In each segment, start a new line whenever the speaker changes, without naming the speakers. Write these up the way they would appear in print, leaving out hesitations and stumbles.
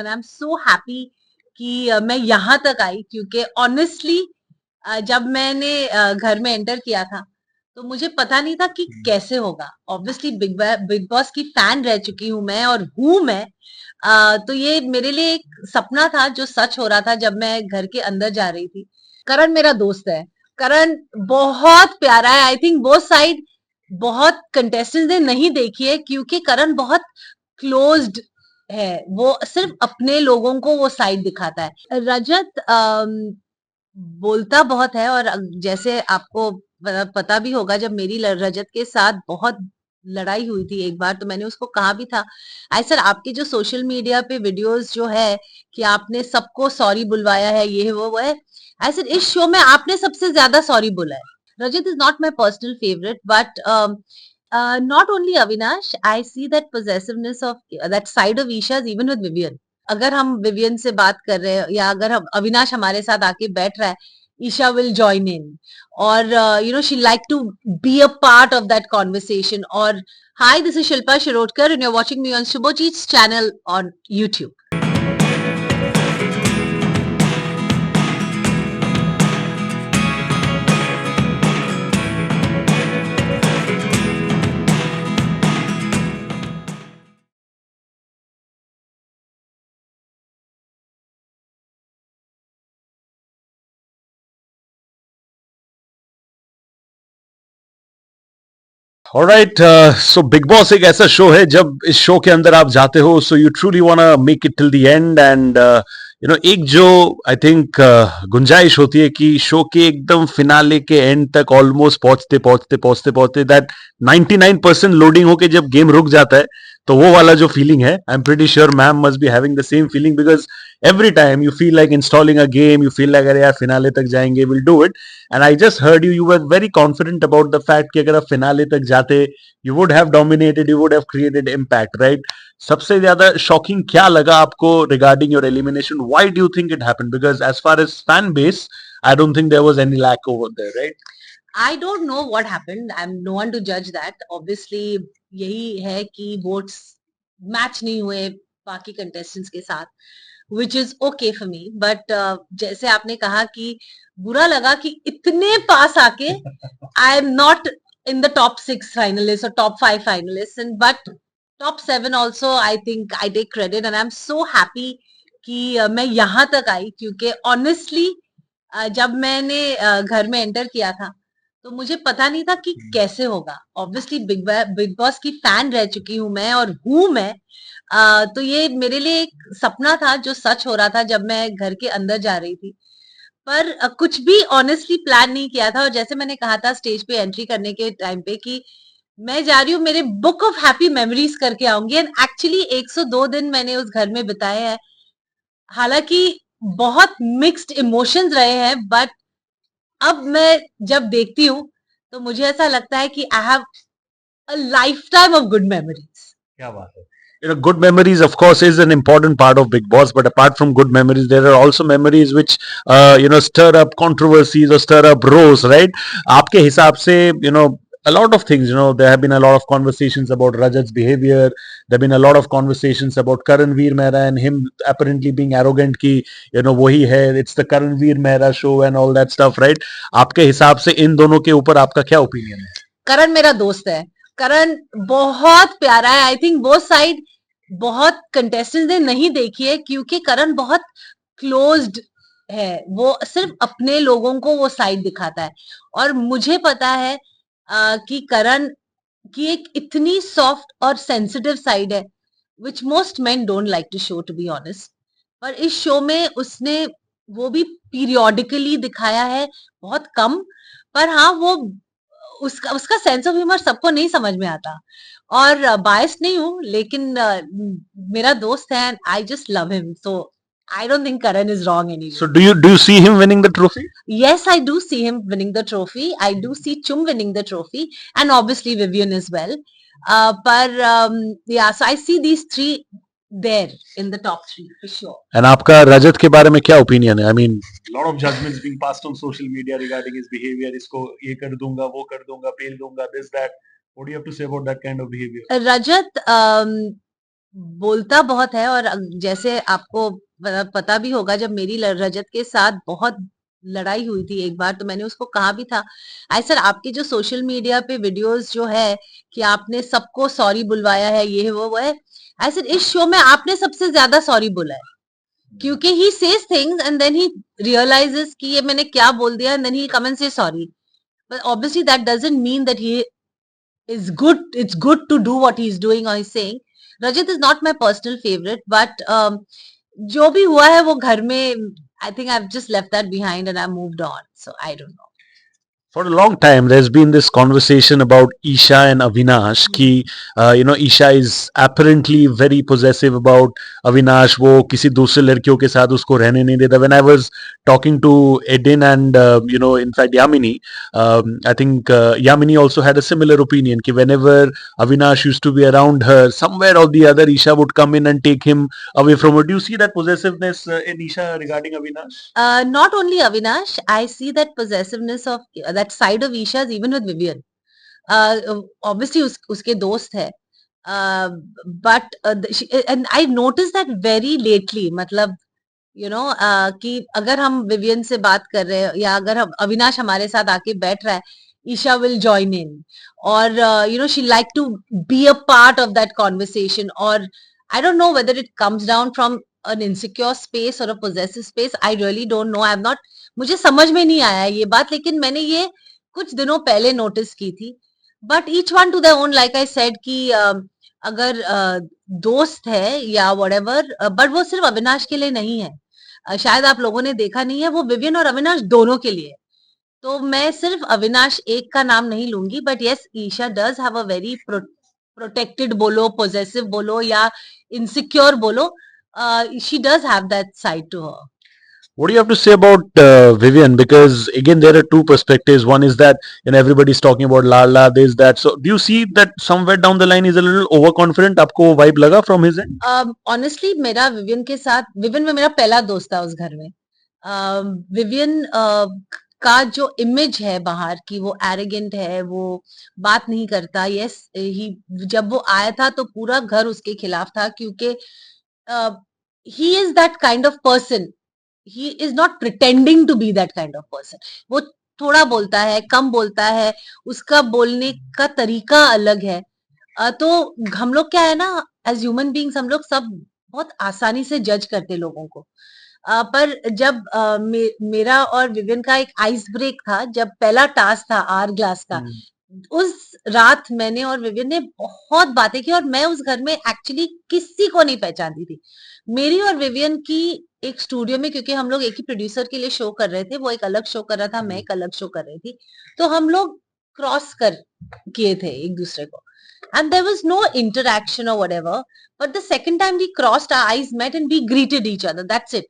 And I am so happy कि मैं यहाँ तक आई, क्योंकि ऑनेस्टली जब मैंने घर में एंटर किया था तो मुझे पता नहीं था कि कैसे होगा। ऑब्वियसली बिग बॉस की फैन रह चुकी हूँ मैं और हूँ मैं। तो ये मेरे लिए एक सपना था जो सच हो रहा था जब मैं घर के अंदर जा रही थी। करण मेरा दोस्त है। करण बहुत प्यारा है। आई थिंक वो साइड बहुत कंटेस्टेंट ने नहीं देखी है, क्योंकि करण बहुत क्लोज्ड है। वो सिर्फ अपने लोगों को वो साइड दिखाता है। रजत बोलता बहुत है, और जैसे आपको पता भी होगा, जब मेरी रजत के साथ बहुत लड़ाई हुई थी एक बार, तो मैंने उसको कहा भी था, आई सर आपके जो सोशल मीडिया पे वीडियोस जो है कि आपने सबको सॉरी बुलवाया है, ये वो है, आई सर इस शो में आपने सबसे ज्यादा सॉरी बोला है। Rajat is not my personal favourite, but not only Avinash, I see that possessiveness of that side of Isha even with Vivian. अगर हम विवियन से बात कर रहे हैं या अगर हम अविनाश हमारे साथ आके बैठ रहा है, ईशा विल जॉइन इन, और you know she like to be a part of that conversation. और hi, this is Shilpa Shirodkar and you are watching me on Shubhajit channel on YouTube.
Alright, so Bigg Boss एक ऐसा शो है जब इस show के अंदर आप जाते हो so you truly वांना make it till the end and you know एक जो आई थिंक गुंजाइश होती है कि शो के एकदम फिनाले के एंड तक ऑलमोस्ट पहुंचते पहुंचते पहुंचते पहुंचते दैट 99% लोडिंग होके जब गेम रुक जाता है, तो वो वाला जो फीलिंग है, I am pretty sure ma'am must be having the same feeling because every time you feel like installing a game, you feel like अरे यार फिनाले तक जाएंगे, we'll do it. And I just heard you were very confident about the fact कि अगर आप finale तक जाते, you would have dominated, you would have created impact, right? सबसे ज्यादा शॉकिंग क्या लगा आपको regarding your elimination? Why do you think it happened? Because as far as fan base, I don't think there was any lack over there, right?
I don't know what happened. I'm no one to judge that. Obviously, यही है कि votes match नहीं हुए बाकी contestants के साथ, which is okay for me. But जैसे आपने कहा कि बुरा लगा कि इतने पास आके I am not in the top 6 finalists or top 5 finalists, and but top 7 also I think I take credit, and I'm so happy कि मैं यहाँ तक आई, क्योंकि honestly जब मैंने घर में एंटर किया था तो मुझे पता नहीं था कि कैसे होगा। ऑब्वियसली बिग बॉस की फैन रह चुकी हूँ मैं और हूँ मैं। तो ये मेरे लिए एक सपना था जो सच हो रहा था जब मैं घर के अंदर जा रही थी। पर कुछ भी ऑनेस्टली प्लान नहीं किया था, और जैसे मैंने कहा था स्टेज पे एंट्री करने के टाइम पे कि मैं जा रही हूँ मेरे बुक ऑफ हैप्पी मेमोरीज करके आऊंगी, एंड एक्चुअली 102 दिन मैंने उस घर में बिताए हैं। हालांकि बहुत मिक्स्ड इमोशंस रहे हैं, बट अब मैं जब देखती हूँ तो मुझे ऐसा लगता है कि I have a life time of good memories.
क्या बात है. You know, good memories of course is an important part of Big Boss, but apart from good memories there are also memories which you know stir up controversies or stir up rows, right? आपके हिसाब से you know a lot of things, you know, there have been a lot of conversations about Rajat's behavior, there have been a lot of conversations about Karanveer Mehra and him apparently being arrogant ki you know वही है, it's the Karanveer Mehra show and all that stuff, right? आपके हिसाब से इन दोनों के ऊपर आपका क्या ओपिनियन है?
करण मेरा दोस्त है। करण बहुत प्यारा है। आई थिंक वो साइड बहुत कंटेस्टेंट ने नहीं देखी है, क्योंकि करण बहुत क्लोज्ड है। वो सिर्फ अपने लोगों को वो साइड दिखाता है, और मुझे पता है कि करण की एक इतनी सॉफ्ट और सेंसिटिव साइड है which most men don't like to show, to be honest. पर इस शो में उसने वो भी पीरियोडिकली दिखाया है, बहुत कम। पर हाँ, वो उसका उसका सेंस ऑफ ह्यूमर सबको नहीं समझ में आता, और बायस नहीं हूँ, लेकिन मेरा दोस्त है, I just love him, so I don't think Karan is wrong anyway.
So do you see him winning the trophy?
Yes, I do see him winning the trophy. I do see Chum winning the trophy, and obviously Vivian as well. But yeah, so I see these three there in the top 3 for sure.
And आपका रजत के बारे में क्या opinion है? I mean, lot of judgments being passed on social media regarding his behavior. इसको ये कर दूंगा, वो कर दूंगा, पेल दूंगा, this that. What do you have to say about that kind of behavior?
Rajat बोलता बहुत है, और जैसे आपको पता भी होगा, जब मेरी रजत के साथ बहुत लड़ाई हुई थी एक बार, तो मैंने उसको कहा भी था, आई सर आपके जो सोशल मीडिया पे वीडियोस जो है कि आपने सबको सॉरी बुलवाया है, ये है वो है, आई सर इस शो में आपने सबसे ज्यादा सॉरी बोला है, क्योंकि he says things and then he realises कि ये मैंने क्या बोल दिया, and then he come and say sorry, but obviously that doesn't mean that he is good, it's good to do what he's doing or he's saying. Rajat is not my personal favorite, but जो भी हुआ है वो घर में, I think I've just left that behind and I moved on, so I don't know.
For a long time, there's been this conversation about Isha and Avinash. Ki, Isha is apparently very possessive about Avinash. वो किसी दूसरे लड़कियों के साथ उसको रहने नहीं देता. When I was talking to Edin and in fact Yamini, I think Yamini also had a similar opinion. Ki whenever Avinash used to be around her, somewhere or the other, Isha would come in and take him away from her. Do you see that possessiveness in Isha regarding Avinash?
Not only Avinash, I see that possessiveness of that side of Isha's even with Vivian. Obviously उसके दोस्त है, but and I noticed that very lately, मतलब कि अगर हम Vivian से बात कर रहे हैं या अगर हम अविनाश हमारे साथ आके बैठ रहा है, ईशा विल जॉइन इन, और she like to be a part of that conversation, और I don't know whether it comes down from an insecure space or a possessive space. I really don't know. I'm not, मुझे समझ में नहीं आया ये बात, लेकिन मैंने ये कुछ दिनों पहले नोटिस की थी. But each one to their own, like I said कि अगर दोस्त है या व्हाटएवर, बट वो सिर्फ अविनाश के लिए नहीं है. शायद आप लोगों ने देखा नहीं है, वो विवियन और अविनाश दोनों के लिए. तो मैं सिर्फ अविनाश एक का नाम नहीं लूंगी, but yes, Isha does have a very protected बोलो, पोजेसिव बोलो या इनसिक्योर बोलो, she does have that side to her.
What do you have to say about Vivian? Because again, there are two perspectives. One is that everybody's talking about Lala, this, that. So, do you see that somewhere down the line he's a little overconfident? आपको वो vibe लगा from his end?
Honestly, मेरा Vivian के साथ, Vivian में मेरा पहला दोस्त था उस घर में. विवियन का जो इमेज है बाहर की, वो एरोगेंट है, वो बात नहीं करता. यस, ही जब वो आया था तो पूरा घर उसके खिलाफ था, क्योंकि he is that kind of person. He is not pretending to be that kind of person. वो थोड़ा बोलता है, कम बोलता है, उसका बोलने का तरीका अलग है. तो हम लोग क्या है ना, एज ह्यूमन बींग्स हम लोग सब बहुत आसानी से जज करते लोगों को. पर जब मेरा और विवियन का एक आइस ब्रेक था, जब पहला टास्क था आर ग्लास का, उस रात मैंने और विवियन ने बहुत बातें की, और मैं उस घर में एक्चुअली किसी को नहीं पहचानती थी. मेरी और विवियन की एक स्टूडियो में, क्योंकि हम लोग एक ही प्रोड्यूसर के लिए शो कर रहे थे, वो एक अलग शो कर रहा था, मैं एक अलग शो कर रही थी, तो हम लोग क्रॉस कर किए थे एक दूसरे को, and there was no interaction or whatever, but the second time we crossed, our eyes met and we greeted each other, that's it.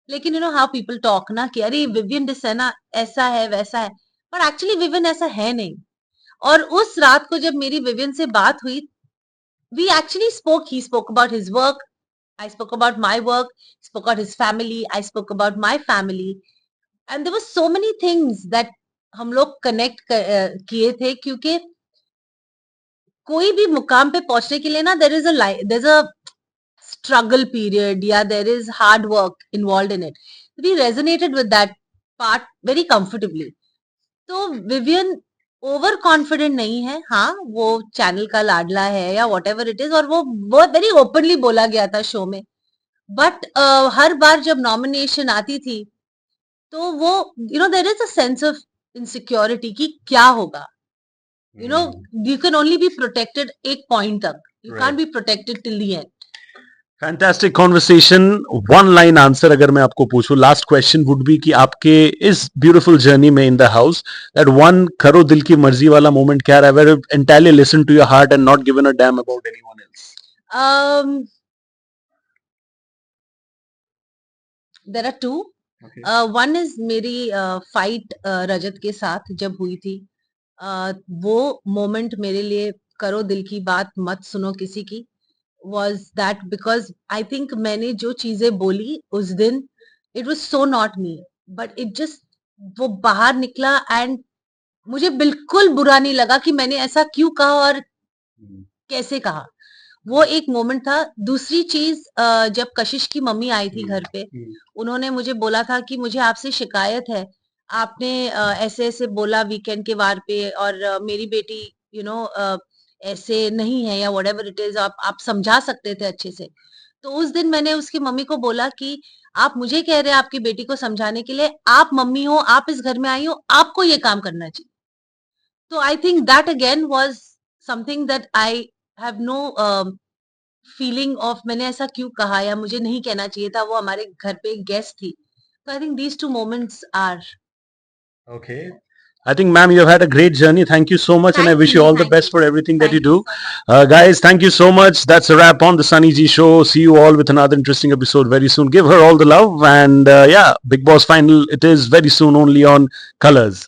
लेकिन how people talk ना कि अरे विवियन डिसेना ऐसा है वैसा है, पर एक्चुअली विवियन ऐसा है नहीं. और उस रात को जब मेरी विवियन से बात हुई, we actually spoke. He spoke about his work, I spoke about my work, he spoke about his family, I spoke about my family, and there were so many things that हम लोग connect किए थे, क्योंकि कोई भी मुकाम पे पहुंचने के लिए ना, there is a struggle period, या there is hard work involved in it. We resonated with that part very comfortably. तो विवियन ओवर कॉन्फिडेंट नहीं है. हाँ, वो चैनल का लाडला है या वॉट एवर इट इज, और वो बहुत वेरी ओपनली बोला गया था शो में. बट हर बार जब नॉमिनेशन आती थी, तो वो there is a sense of insecurity कि क्या होगा. You can only be protected एक पॉइंट तक, you can't be protected till the end.
Fantastic conversation. One line answer अगर मैं आपको पूछूं, last question would be कि आपके इस beautiful journey में in the house, that one करो दिल की मर्जी वाला moment क्या रहा, where you entirely listen to your heart and not given a damn about anyone else?
There are two.
Okay.
One is मेरी fight रजत के साथ जब हुई थी, वो moment मेरे लिए, करो दिल की बात मत सुनो किसी की, was that because I think मैंने जो चीजें बोली उस दिन, it was so not me, but it just, वो बाहर निकला, and मुझे बिल्कुल बुरा नहीं लगा कि मैंने ऐसा क्यों कहा और कैसे कहा. वो एक मोमेंट था। दूसरी चीज, जब कशिश की मम्मी आई थी घर पे, उन्होंने मुझे बोला था कि मुझे आपसे शिकायत है, आपने ऐसे ऐसे बोला वीकेंड के वार पे, और मेरी बेटी यू नो ऐसे नहीं है, या व्हाटएवर इट इज, आप समझा सकते थे अच्छे से। तो उस दिन मैंने उसकी मम्मी को बोला कि आप मुझे कह रहे हैं आपकी बेटी को समझाने के लिए, आप मम्मी हो, आप इस घर में आई हो, आपको ये काम करना चाहिए। तो I think that again was something that I have no feeling of मैंने ऐसा क्यों कहा, या मुझे नहीं कहना चाहिए था, वो हमारे घर पे एक गेस्ट थी। तो I think these two moments are.
Okay. I think, ma'am, you have had a great journey. Thank you so much, and I wish you all the
Thank
best
you,
for everything that you
thank you
do.
so much.
Guys, thank you so much. That's a wrap on the Sunny G Show. See you all with another interesting episode very soon. Give her all the love, and yeah, Big Boss final. It is very soon only on Colors.